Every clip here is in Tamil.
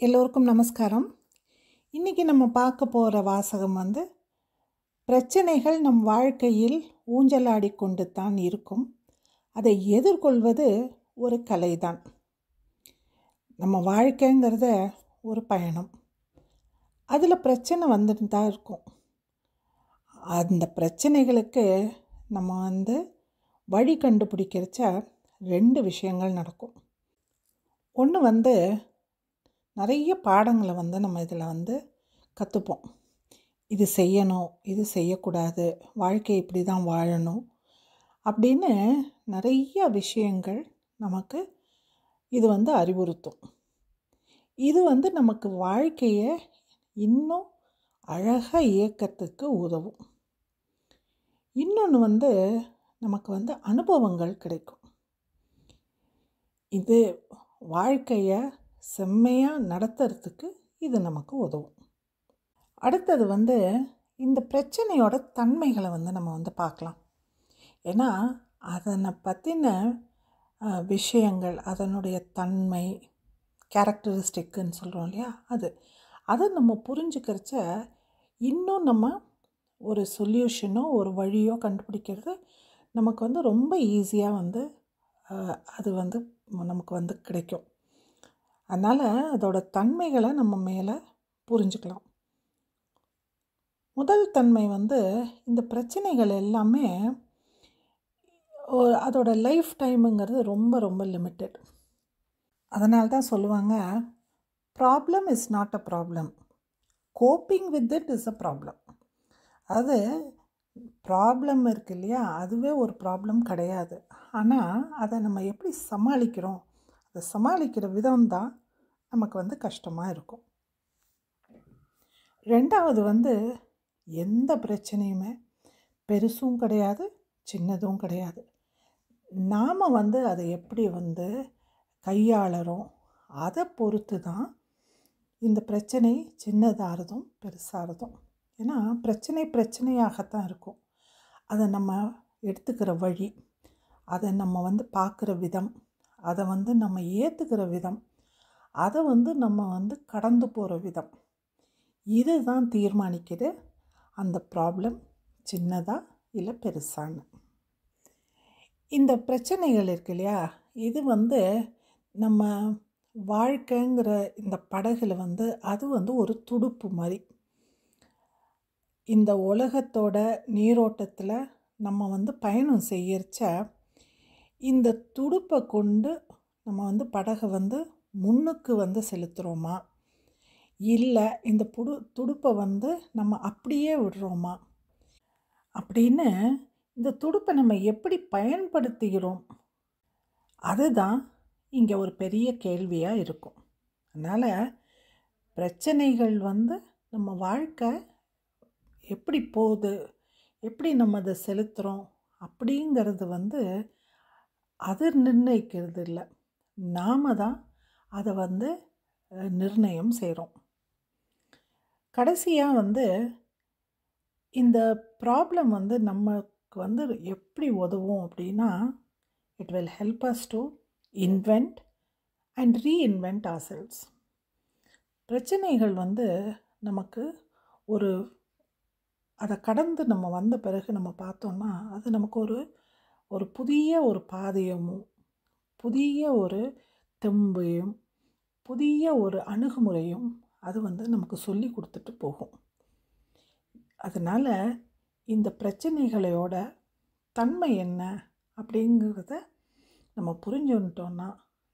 எல்லோருக்கும் நமஸ்காரம். இன்றைக்கி நம்ம பார்க்க போகிற வாசகம் பிரச்சனைகள் நம் வாழ்க்கையில் ஊஞ்சலாடி கொண்டு தான் இருக்கும். அதை எதிர்கொள்வது ஒரு கலைதான். நம்ம வாழ்க்கைங்கிறத ஒரு பயணம். அதில் பிரச்சனை வந்துட்டு தான் இருக்கும். அந்த பிரச்சனைகளுக்கு நம்ம வழி கண்டுபிடிக்கிறச்ச 2 விஷயங்கள் நடக்கும். ஒன்று நிறைய பாடங்களை நம்ம இதில் கற்றுப்போம். இது செய்யணும், இது செய்யக்கூடாது, வாழ்க்கை இப்படி தான் வாழணும் அப்படின்னு நிறைய விஷயங்கள் நமக்கு இது அறிவுறுத்தும். இது நமக்கு வாழ்க்கையை இன்னும் அழகாக இயக்கத்துக்கு உதவும். இன்னொன்று நமக்கு அனுபவங்கள் கிடைக்கும். இது வாழ்க்கையை செம்மையாக நடத்துறதுக்கு இது நமக்கு உதவும். அடுத்தது இந்த பிரச்சனையோட தன்மைகளை நம்ம பார்க்கலாம். ஏன்னா அதனை பற்றின விஷயங்கள், அதனுடைய தன்மை, கேரக்டரிஸ்டிக்குன்னு சொல்கிறோம் இல்லையா, அதை நம்ம புரிஞ்சுக்கிறச்ச இன்னும் நம்ம ஒரு சொல்யூஷனோ ஒரு வழியோ கண்டுபிடிக்கிறது நமக்கு ரொம்ப ஈஸியாக அது நமக்கு கிடைக்கும். அதனால் அதோட தன்மைகளை நம்ம மேலே புரிஞ்சுக்கலாம். முதல் தன்மை இந்த பிரச்சனைகள் எல்லாமே அதோட லைஃப் டைமுங்கிறது ரொம்ப ரொம்ப லிமிட்டட். அதனால தான் சொல்லுவாங்க, problem is not a problem, coping with it is a problem. அது ப்ராப்ளம் இருக்கு இல்லையா, அதுவே ஒரு ப்ராப்ளம் கிடையாது. ஆனால் அதை நம்ம எப்படி சமாளிக்கிறோம், அதை சமாளிக்கிற விதம்தான் நமக்கு கஷ்டமாக இருக்கும். ரெண்டாவது எந்த பிரச்சனையுமே பெருசும் கிடையாது, சின்னதும் கிடையாது. நாம் அதை எப்படி கையாளுறோம் அதை பொறுத்து தான் இந்த பிரச்சனை சின்னதாகிறதும் பெருசாகிறதும். ஏன்னா பிரச்சனையாகத்தான் இருக்கும். அதை நம்ம எடுத்துக்கிற வழி, அதை நம்ம பார்க்குற விதம், அதை நம்ம ஏற்றுக்கிற விதம், அதை நம்ம கடந்து போகிற விதம், இதுதான் தீர்மானிக்குது அந்த ப்ராப்ளம் சின்னதா இல்லை பெருசான்னு. இந்த பிரச்சனைகள் இருக்கு இல்லையா, இது நம்ம வாழ்க்கைங்கிற இந்த படகுல அது ஒரு துடுப்பு மாதிரி. இந்த உலகத்தோட நீரோட்டத்தில் நம்ம பயணம் செய்யறச்ச இந்த துடுப்பை கொண்டு நம்ம படகை முன்னுக்கு செலுத்துகிறோமா, இல்லை இந்த துடுப்பை நம்ம அப்படியே விடுறோமா அப்படின்னு இந்த துடுப்பை நம்ம எப்படி பயன்படுத்துகிறோம், அதுதான் இங்கே ஒரு பெரிய கேள்வியாக இருக்கும். அதனால் பிரச்சனைகள் நம்ம வாழ்க்கை எப்படி போகுது, எப்படி நம்ம அதை செலுத்துகிறோம் அப்படிங்கிறது அது நிர்ணயிக்கிறது இல்லை, நாம் தான் அதை நிர்ணயம் செய்கிறோம். கடைசியாக இந்த ப்ராப்ளம் நமக்கு எப்படி உதவும் அப்படின்னா, it will help us to invent and reinvent ourselves. பிரச்சனைகள் நமக்கு அதை கடந்து நம்ம வந்த பிறகு நம்ம பார்த்தோன்னா அது நமக்கு ஒரு புதிய ஒரு பாதையும், புதிய ஒரு தெம்பையும், புதிய ஒரு அணுகுமுறையும் அது நமக்கு சொல்லி கொடுத்துட்டு போகும். அதனால் இந்த பிரச்சனைகளோட தன்மை என்ன அப்படிங்கிறத நம்ம புரிஞ்சுட்டோன்னா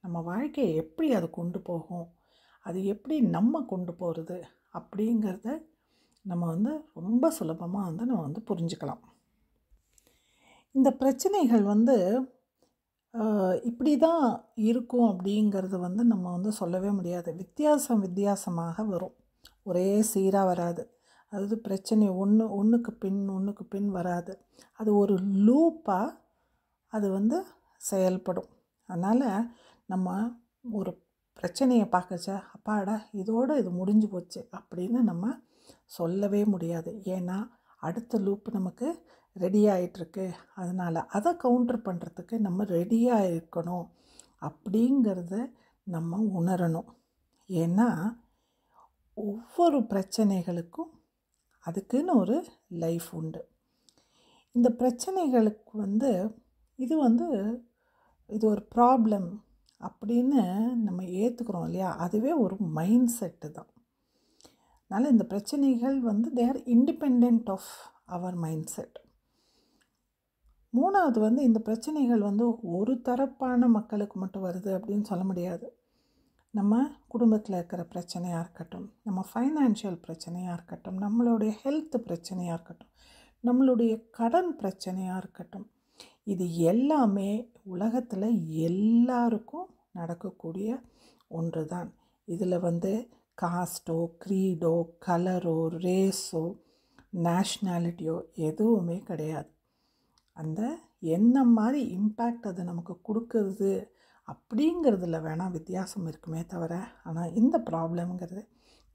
நம்ம வாழ்க்கையை எப்படி அது கொண்டு போகும், அது எப்படி நம்ம கொண்டு போகிறது அப்படிங்கிறத நம்ம ரொம்ப சுலபமாக நம்ம புரிஞ்சுக்கலாம். இந்த பிரச்சனைகள் இப்படி தான் இருக்கும் அப்படிங்கிறது நம்ம சொல்லவே முடியாது. வித்தியாசமாக வரும், ஒரே சீராக வராது. அதாவது பிரச்சனை ஒன்றுக்கு பின் வராது. அது ஒரு லூப்பாக அது செயல்படும். அதனால் நம்ம ஒரு பிரச்சனையை பார்க்கச்ச அப்பாடா இதோடு இது முடிஞ்சு போச்சு அப்படின்னு நம்ம சொல்லவே முடியாது. ஏன்னா அடுத்த லூப் நமக்கு ரெடி ஆகிட்டுருக்கு. அதனால் அதை கவுண்டர் பண்ணுறதுக்கு நம்ம ரெடியாக இருக்கணும் அப்படிங்கிறத நம்ம உணரணும். ஏன்னா ஒவ்வொரு பிரச்சனைகளுக்கும் அதுக்குன்னு ஒரு லைஃப் உண்டு. இந்த பிரச்சனைகளுக்கு இது ஒரு ப்ராப்ளம் அப்படின்னு நம்ம ஏற்றுக்கிறோம் இல்லையா, அதுவே ஒரு மைண்ட் செட்டு தான். அதனால் இந்த பிரச்சனைகள் they are independent of our mindset. மூணாவது இந்த பிரச்சனைகள் ஒரு தரப்பான மக்களுக்கு மட்டும் வருது அப்படின்னு சொல்ல முடியாது. நம்ம குடும்பத்தில் இருக்கிற பிரச்சனையாக இருக்கட்டும், நம்ம ஃபைனான்ஷியல் பிரச்சனையாக இருக்கட்டும், நம்மளுடைய ஹெல்த் பிரச்சனையாக இருக்கட்டும், நம்மளுடைய கடன் பிரச்சனையாக இருக்கட்டும், இது எல்லாமே உலகத்தில் எல்லாருக்கும் நடக்கக்கூடிய ஒன்று தான். இதில் காஸ்ட்டோ, க்ரீடோ, கலரோ, ரேஸோ, நேஷ்னாலிட்டியோ எதுவுமே கிடையாது. அந்த என்ன மாதிரி இம்பேக்ட் அது நமக்கு கொடுக்குறது அப்படிங்கிறதுல வேணால் வித்தியாசம் இருக்குமே தவிர, ஆனால் இந்த ப்ராப்ளம்ங்கிறது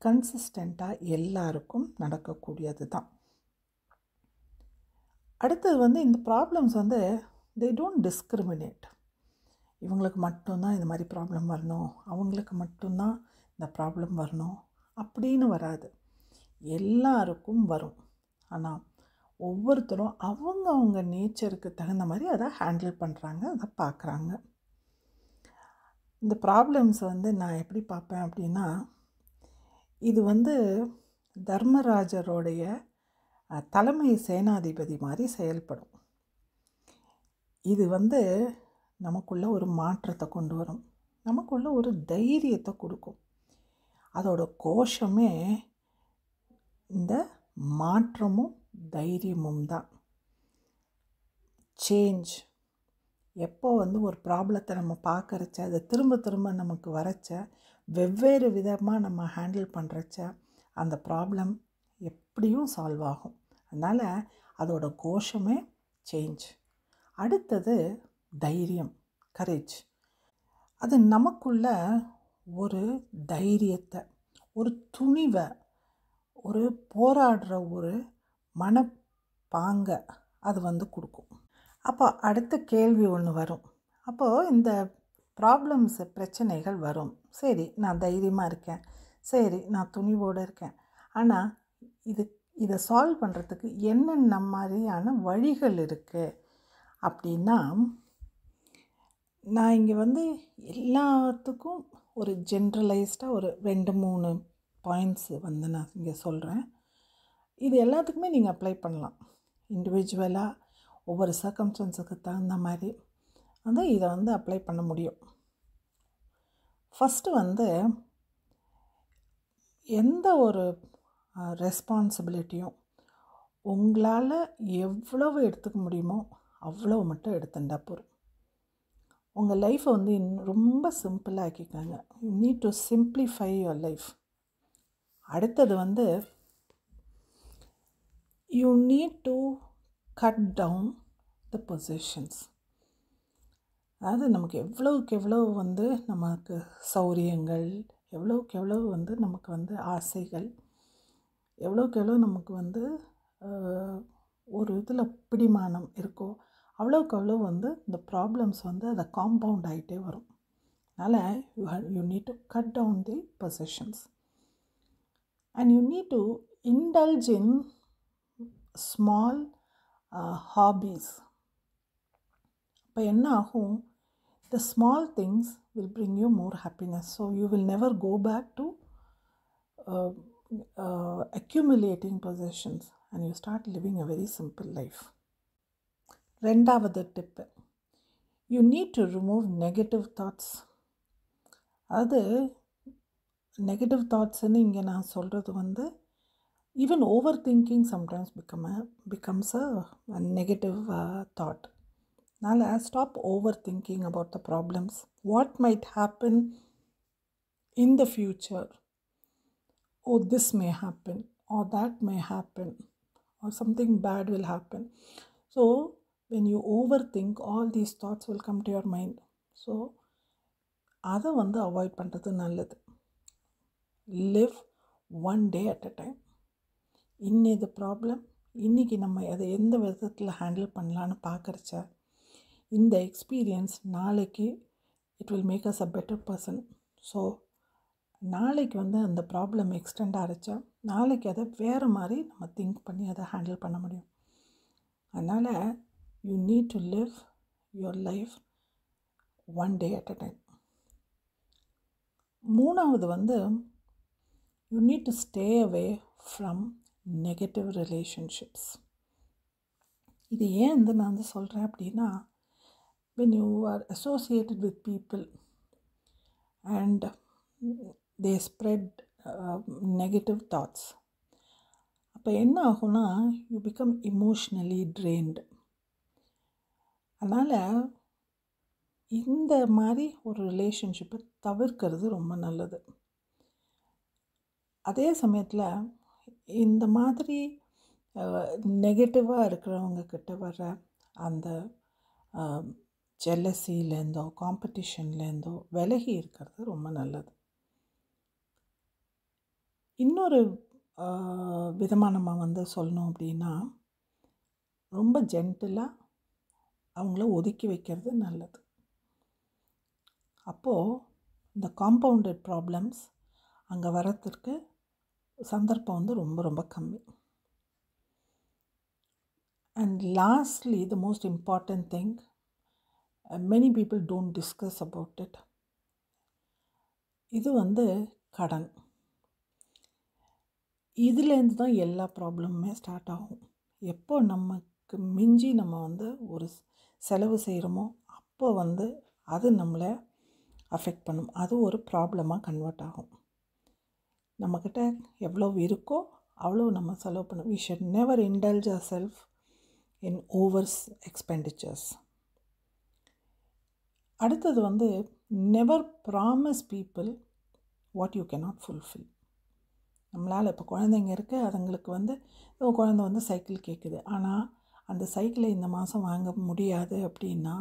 கன்சிஸ்டண்ட்டாக எல்லாருக்கும் நடக்கக்கூடியது தான். அடுத்தது இந்த ப்ராப்ளம்ஸ் தே டோன்ட் டிஸ்கிரிமினேட். இவங்களுக்கு மட்டும்தான் இந்த மாதிரி ப்ராப்ளம் வரணும், அவங்களுக்கு மட்டும்தான் இந்த ப்ராப்ளம் வரணும் அப்படின்னு வராது. எல்லாருக்கும் வரும். ஆனால் ஒவ்வொருத்தரும் அவங்க நேச்சருக்கு தகுந்த மாதிரி அதை ஹேண்டில் பண்ணுறாங்க, அதை பார்க்குறாங்க. இந்த ப்ராப்ளம்ஸ் நான் எப்படி பார்ப்பேன் அப்படின்னா, இது தர்மராஜருடைய தலைமை சேனாதிபதி மாதிரி செயல்படும். இது நமக்குள்ள ஒரு மாற்றத்தை கொண்டு வரும், நமக்குள்ள ஒரு தைரியத்தை கொடுக்கும். அதோட கோஷமே இந்த மாற்றமும் தைரியமும் தான். சேஞ்ச் எப்போ ஒரு ப்ராப்ளத்தை நம்ம பார்க்குறச்ச, அதை திரும்ப திரும்ப நமக்கு வரச்ச, வெவ்வேறு விதமாக நம்ம ஹேண்டில் பண்ணுறச்ச அந்த ப்ராப்ளம் எப்படியும் சால்வ் ஆகும். அதனால் அதோட கோஷமே சேஞ்ச். அடுத்தது தைரியம், கரேஜ். அது நமக்குள்ள ஒரு தைரியத்தை, ஒரு துணிவை, ஒரு போராடுற ஒரு மனப்பாங்கை அது கொடுக்கும். அப்போ அடுத்த கேள்வி ஒன்று வரும். அப்போது இந்த பிரச்சனைகள் வரும். சரி, நான் தைரியமாக இருக்கேன், சரி நான் துணிவோடு இருக்கேன், ஆனால் இதை சால்வ் பண்ணுறதுக்கு என்னென்ன மாதிரியான வழிகள் இருக்குது அப்படின்னா, நான் இங்கே எல்லாத்துக்கும் ஒரு ஜென்ரலைஸ்டாக ஒரு 2-3 பாயிண்ட்ஸு நான் இங்கே சொல்கிறேன். இது எல்லாத்துக்குமே நீங்கள் அப்ளை பண்ணலாம். இண்டிவிஜுவலாக ஒவ்வொரு சர்க்கம்ஸ்டன்ஸுக்கு தகுந்த மாதிரி இதை அப்ளை பண்ண முடியும். ஃபஸ்ட்டு எந்த ஒரு ரெஸ்பான்சிபிலிட்டியும் உங்களால் எவ்வளவு எடுத்துக்க முடியுமோ அவ்வளோ மட்டும் எடுத்துட்டா போதும். உங்கள் லைஃப்பை ரொம்ப சிம்பிளாக ஆக்கிக்காங்க. You need to simplify your life. அடுத்தது you need to cut down the positions. அதாவது நமக்கு எவ்வளவுக்கு எவ்வளவு நமக்கு சௌரியங்கள், எவ்வளவுக்கு எவ்வளவு நமக்கு ஆசைகள், எவ்வளோக்கு எவ்வளோ நமக்கு ஒரு இதில் பிடிமானம் இருக்கோ அவ்வளோக்கு அவ்வளோ இந்த ப்ராப்ளம்ஸ் அதை காம்பவுண்ட் ஆகிட்டே வரும். அதனால் you need to cut down the positions and you need to indulge in small hobbies. அப்போ என்ன ஆகும், the small things will bring you more happiness, so you will never go back to accumulating possessions and you start living a very simple life. ரெண்டாவது tip, you need to remove negative thoughts. அது நெகட்டிவ் தாட்ஸ்ன்னு இங்கே நான் சொல்கிறது even overthinking sometimes becomes a negative thought. Now, stop overthinking about the problems. What might happen in the future? Oh, this may happen, or that may happen, or something bad will happen. So, when you overthink, all these thoughts will come to your mind. So, அதை avoid பண்ணுறது நல்லது. Live one day at a time. இன்னது ப்ராப்ளம், இன்றைக்கி நம்ம அதை எந்த விதத்தில் ஹேண்டில் பண்ணலான்னு பார்க்குறச்ச இந்த எக்ஸ்பீரியன்ஸ் நாளைக்கு it will make us a better person. So நாளைக்கு வந்து அந்த ப்ராப்ளம் எக்ஸ்டெண்ட் ஆகிச்சா நாளைக்கு அதை வேறு மாதிரி நம்ம திங்க் பண்ணி அதை ஹேண்டில் பண்ண முடியும். அதனால் you need to live your life one day at a time. மூணாவது வந்து you need to stay away from negative relationships. இது ஏன் வந்து நான் வந்து சொல்கிறேன் அப்படின்னா, when you are associated with people and they spread negative thoughts, அப்போ என்ன ஆகும்னா you become emotionally drained. அதனால் இந்த மாதிரி ஒரு ரிலேஷன்ஷிப்பை தவிர்க்கிறது ரொம்ப நல்லது. அதே சமயத்தில் இந்த மாதிரி நெகட்டிவாக இருக்கிறவங்க கிட்ட வர அந்த ஜெல்லசிலேருந்தோ காம்படிஷன்லேருந்தோ விலகி இருக்கிறது ரொம்ப நல்லது. இன்னொரு விதமாக நம்ம வந்து சொல்லணும் அப்படின்னா, ரொம்ப ஜென்டிலாக அவங்கள ஒதுக்கி வைக்கிறது நல்லது. அப்போது இந்த காம்பவுண்டட் ப்ராப்ளம்ஸ் அங்கே வரத்துக்கு சந்தர்ப்பம் வந்து ரொம்ப ரொம்ப கம்மி. And lastly, the most important thing, many people don't discuss about it. இது வந்து கடன். இதுலேருந்து தான் எல்லா ப்ராப்ளமுமே ஸ்டார்ட் ஆகும். எப்போ நமக்கு மிஞ்சி நம்ம வந்து ஒரு செலவு செய்கிறோமோ அப்போ வந்து அது நம்மளை அஃபெக்ட் பண்ணும். அது ஒரு ப்ராப்ளமாக கன்வெர்ட் ஆகும். நம்மக்கிட்ட எவ்வளோ இருக்கோ அவ்வளோ நம்ம செலவு பண்ணணும். We should never indulge ourselves in over expenditures. அடுத்தது வந்து never promise people what you cannot fulfill. நம்மளால் இப்போ குழந்தைங்க இருக்குது, அதுங்களுக்கு வந்து குழந்தை வந்து சைக்கிள் கேட்குது, ஆனால் அந்த சைக்கிளை இந்த மாதம் வாங்க முடியாது அப்படின்னா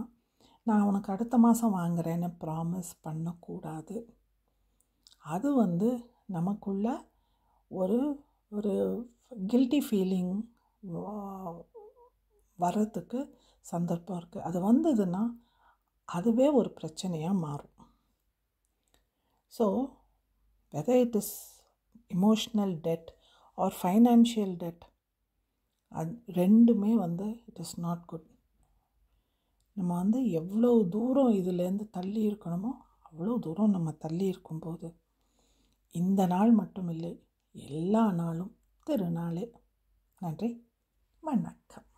நான் உனக்கு அடுத்த மாதம் வாங்குறேன்னு ப்ராமிஸ் பண்ணக்கூடாது. அது வந்து நமக்குள்ள ஒரு ஒரு கில்ட்டி ஃபீலிங் வர்றதுக்கு சந்தர்ப்பம் இருக்குது. அது வந்ததுன்னா அதுவே ஒரு பிரச்சனையாக மாறும். So whether it is emotional debt or financial debt, அது ரெண்டுமே வந்து it is not good. நம்ம வந்து எவ்வளோ தூரம் இதிலேருந்து தள்ளி இருக்கணுமோ அவ்வளோ தூரம் நம்ம தள்ளி இருக்கும்போது இந்த நாள் மட்டும் இல்லை, எல்லா நாளும் திருநாளே. நன்றி, வணக்கம்.